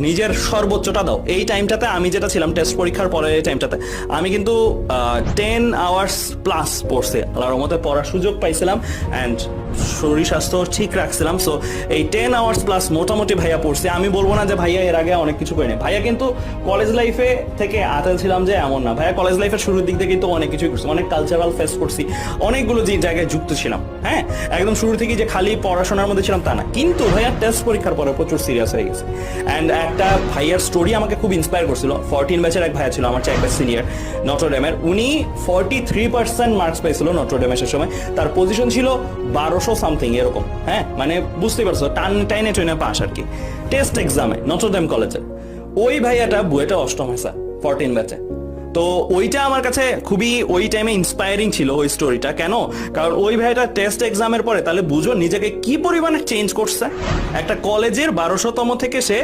নিজের সর্বোচ্চটা দাও। এই টাইমটাতে আমি যেটা ছিলাম টেস্ট পরীক্ষার পরে এই টাইমটাতে আমি কিন্তু 10 আওয়ার্স প্লাস পড়ছি, আল্লাহর রহমতে পড়ার সুযোগ পাইছিলাম অ্যান্ড শরীর স্বাস্থ্য ঠিক রাখছিলাম। সো এই 10 আওয়ার্স প্লাস মোটামুটি ভাইয়া পড়ছি। আমি বলবো না যে ভাইয়া এর আগে অনেক কিছু করিনি, ভাইয়া কিন্তু কলেজ লাইফে থেকে আতেল ছিলাম যে এমন না, ভাইয়া কলেজ লাইফের শুরুর দিক থেকে কিন্তু অনেক কিছুই করছি, অনেক কালচারাল ফেস্ট করছি, অনেকগুলো যে জায়গায় যুক্ত ছিলাম। হ্যাঁ, একদম শুরু থেকে যে খালি পড়াশোনার মধ্যে ছিলাম তা না, কিন্তু ভাইয়া টেস্ট পরীক্ষার পরে প্রচুর সিরিয়াস হয়ে গেছে। অ্যান্ড একটা ভাইয়ার স্টোরি আমাকে খুব ইন্সপায়ার করছিল। 14 ব্যাচের এক ভাইয়া ছিল আমার চেয়ে এক ব্যাচ সিনিয়র নটরডেমের, উনি 43% মার্কস পাইছিল নটরডেমের সময়, তার পজিশন ছিল 1200 সামথিং এরকম। হ্যাঁ, মানে বুঝতে পারছো টাইনে ট্রেনে পাস আর কি, টেস্ট এক্সামে নটরডেম কলেজে। ওই ভাইয়াটা বুয়েটে অষ্টম হয়েছে 14 ব্যাচে। তো ওইটা আমার কাছে খুবই ওই টাইমে ইন্সপায়ারিং ছিল ওই স্টোরিটা। কেন? কারণ ওই ভাইটা টেস্ট এক্সামের পরে তাহলে বুঝো নিজেকে কি পরিমাণে চেঞ্জ করছে। একটা কলেজের 1200তম থেকে সে